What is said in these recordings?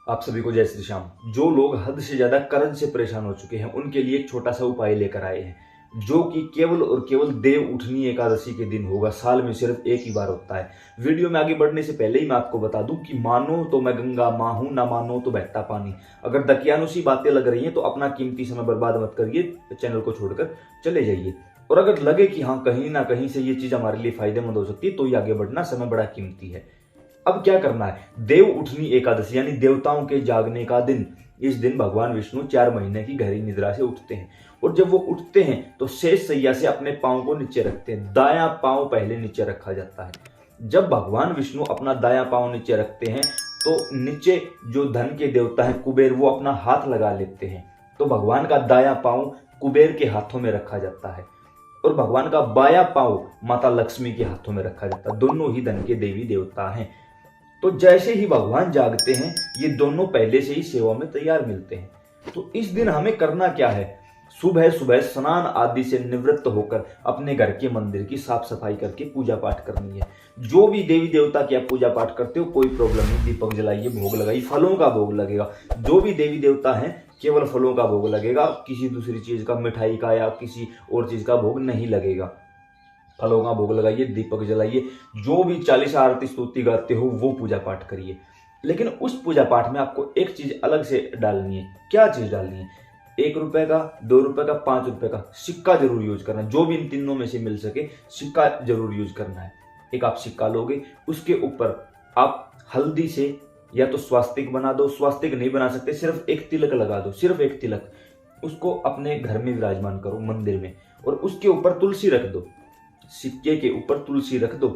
आप सभी को जय श्री श्याम। जो लोग हद से ज्यादा कर्ज से परेशान हो चुके हैं उनके लिए एक छोटा सा उपाय लेकर आए हैं, जो कि केवल और केवल देव उठनी एकादशी के दिन होगा। साल में सिर्फ एक ही बार होता है। वीडियो में आगे बढ़ने से पहले ही मैं आपको बता दूं कि मानो तो मैं गंगा मां हूं, ना मानो तो बहता पानी। अगर दकियानुसी बातें लग रही हैं तो अपना कीमती समय बर्बाद मत करिए, चैनल को छोड़कर चले जाइए। और अगर लगे कि हाँ कहीं ना कहीं से ये चीज हमारे लिए फायदेमंद हो सकती है तो ये आगे बढ़ना, समय बड़ा कीमती है। अब क्या करना है? देव उठनी एकादशी यानी देवताओं के जागने का दिन। इस दिन भगवान विष्णु 4 महीने की गहरी निद्रा से उठते हैं, और जब वो उठते हैं तो शेष शैया से अपने पांव को नीचे रखते हैं। दायां पांव पहले नीचे रखा जाता है। जब भगवान विष्णु अपना दायां पांव नीचे रखते हैं तो नीचे जो धन के देवता है कुबेर, वो अपना हाथ लगा लेते हैं। तो भगवान का दायां पांव कुबेर के हाथों में रखा जाता है और भगवान का बायां पांव माता लक्ष्मी के हाथों में रखा जाता है। दोनों ही धन के देवी देवता हैं। तो जैसे ही भगवान जागते हैं ये दोनों पहले से ही सेवा में तैयार मिलते हैं। तो इस दिन हमें करना क्या है? सुबह सुबह स्नान आदि से निवृत्त होकर अपने घर के मंदिर की साफ सफाई करके पूजा पाठ करनी है। जो भी देवी देवता की आप पूजा पाठ करते हो कोई प्रॉब्लम नहीं, दीपक जलाइए, भोग लगाइए, फलों का भोग लगेगा। जो भी देवी देवता हैं केवल फलों का भोग लगेगा, किसी दूसरी चीज का, मिठाई का या किसी और चीज का भोग नहीं लगेगा। फलों का भोग लगाइए, दीपक जलाइए, जो भी 40 आरती स्तुति गाते हो वो पूजा पाठ करिए। लेकिन उस पूजा पाठ में आपको एक चीज अलग से डालनी है। क्या चीज डालनी है? 1 रुपए का, 2 रुपए का, 5 रुपए का सिक्का जरूर यूज करना। जो भी इन तीनों में से मिल सके सिक्का जरूर यूज करना है। एक आप सिक्का लोगे, उसके ऊपर आप हल्दी से या तो स्वास्तिक बना दो, स्वास्तिक नहीं बना सकते सिर्फ एक तिलक लगा दो, सिर्फ एक तिलक। उसको अपने घर में विराजमान करो मंदिर में, और उसके ऊपर तुलसी रख दो। सिक्के के ऊपर तुलसी रख दो।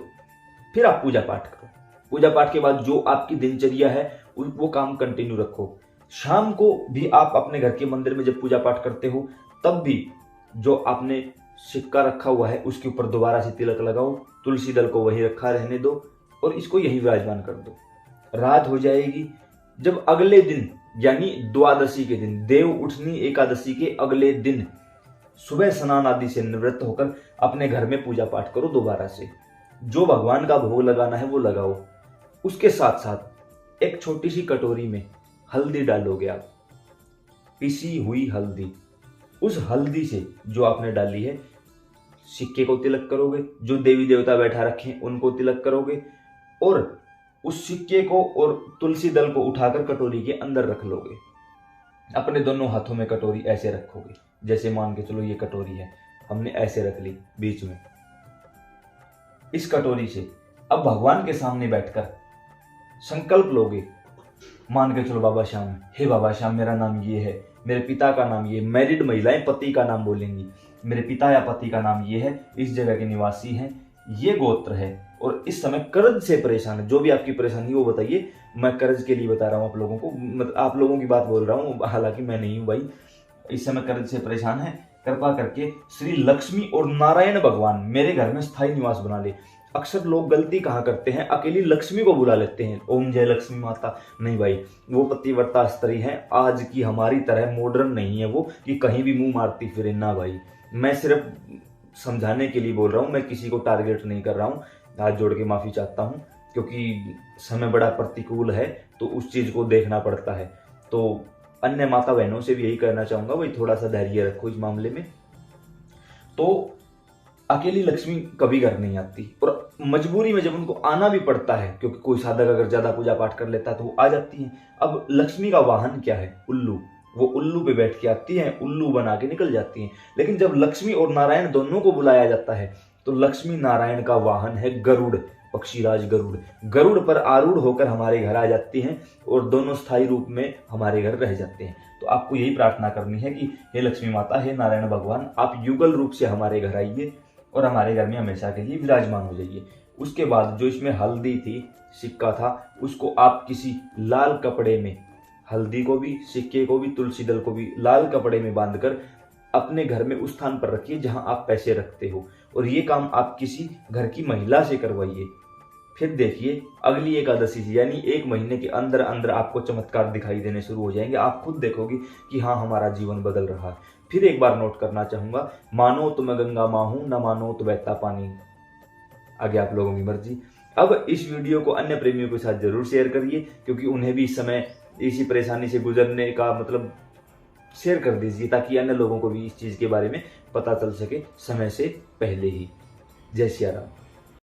फिर आप पूजा पाठ करो। पूजा पाठ के बाद जो आपकी दिनचर्या है वो काम कंटिन्यू रखो। शाम को भी आप अपने घर के मंदिर में जब पूजा पाठ करते हो तब भी जो आपने सिक्का रखा हुआ है उसके ऊपर दोबारा से तिलक लगाओ, तुलसी दल को वही रखा रहने दो और इसको यही विराजमान कर दो। रात हो जाएगी, जब अगले दिन यानी द्वादशी के दिन, देव उठनी एकादशी के अगले दिन सुबह स्नान आदि से निवृत्त होकर अपने घर में पूजा पाठ करो दोबारा से। जो भगवान का भोग लगाना है वो लगाओ। उसके साथ साथ एक छोटी सी कटोरी में हल्दी डालोगे आप, पिसी हुई हल्दी। उस हल्दी से जो आपने डाली है सिक्के को तिलक करोगे, जो देवी देवता बैठा रखे हैं उनको तिलक करोगे, और उस सिक्के को और तुलसी दल को उठाकर कटोरी के अंदर रख लोगे। अपने दोनों हाथों में कटोरी ऐसे रखोगे, जैसे मान के चलो ये कटोरी है, हमने ऐसे रख ली बीच में। इस कटोरी से अब भगवान के सामने बैठकर संकल्प लोगे। मान के चलो बाबा श्याम, हे बाबा श्याम मेरा नाम ये है, मेरे पिता का नाम ये। मैरिड महिलाएं पति का नाम बोलेंगी। मेरे पिता या पति का नाम ये है, इस जगह के निवासी हैं, ये गोत्र है, और इस समय कर्ज से परेशान है। जो भी आपकी परेशानी वो बताइए। मैं कर्ज के लिए बता रहा हूँ आप लोगों को, मतलब आप लोगों की बात बोल रहा हूँ, हालांकि मैं नहीं हूँ भाई। इस समय कर्ज से परेशान है, कृपा करके श्री लक्ष्मी और नारायण भगवान मेरे घर में स्थायी निवास बना ले। अक्सर लोग गलती कहाँ करते हैं, अकेली लक्ष्मी को बुला लेते हैं, ओम जय लक्ष्मी माता। नहीं भाई, वो पतिव्रता स्त्री है, आज की हमारी तरह मॉडर्न नहीं है वो कि कहीं भी मुंह मारती फिरे। ना भाई, मैं सिर्फ समझाने के लिए बोल रहा हूँ, मैं किसी को टारगेट नहीं कर रहा हूँ। हाथ जोड़ के माफी चाहता हूँ, क्योंकि समय बड़ा प्रतिकूल है तो उस चीज को देखना पड़ता है। तो अन्य माता बहनों से भी यही कहना चाहूंगा, भाई थोड़ा सा धैर्य रखो इस मामले में। तो अकेली लक्ष्मी कभी घर नहीं आती, और मजबूरी में जब उनको आना भी पड़ता है, क्योंकि कोई साधक अगर ज्यादा पूजा पाठ कर लेता है तो वो आ जाती है। अब लक्ष्मी का वाहन क्या है? उल्लू। वो उल्लू पे बैठ के आती है, उल्लू बना के निकल जाती हैं। लेकिन जब लक्ष्मी और नारायण दोनों को बुलाया जाता है तो लक्ष्मी नारायण का वाहन है गरुड़, पक्षीराज गरुड़। गरुड़ पर आरूढ़ होकर हमारे घर आ जाती हैं और दोनों स्थायी रूप में हमारे घर रह जाते हैं। तो आपको यही प्रार्थना करनी है कि हे लक्ष्मी माता, हे नारायण भगवान, आप युगल रूप से हमारे घर आइए और हमारे घर में हमेशा के लिए विराजमान हो जाइए। उसके बाद जो इसमें हल्दी थी, सिक्का था, उसको आप किसी लाल कपड़े में, हल्दी को भी, सिक्के को भी, तुलसी दल को भी लाल कपड़े में बांधकर अपने घर में उस स्थान पर रखिए जहां आप पैसे रखते हो, और ये काम आप किसी घर की महिला से करवाइए। फिर देखिए अगली एकादशी से यानी 1 महीने के अंदर अंदर आपको चमत्कार दिखाई देने शुरू हो जाएंगे। आप खुद देखोगे कि हाँ हमारा जीवन बदल रहा है। फिर एक बार नोट करना चाहूंगा, मानो तो मैं गंगा मां हूं, न मानो तो बहता पानी। आगे आप लोगों की मर्जी। अब इस वीडियो को अन्य प्रेमियों के साथ जरूर शेयर करिए, क्योंकि उन्हें भी इस समय इसी परेशानी से गुजरने का मतलब शेयर कर दीजिए, ताकि अन्य लोगों को भी इस चीज़ के बारे में पता चल सके समय से पहले ही। जय सिया राम।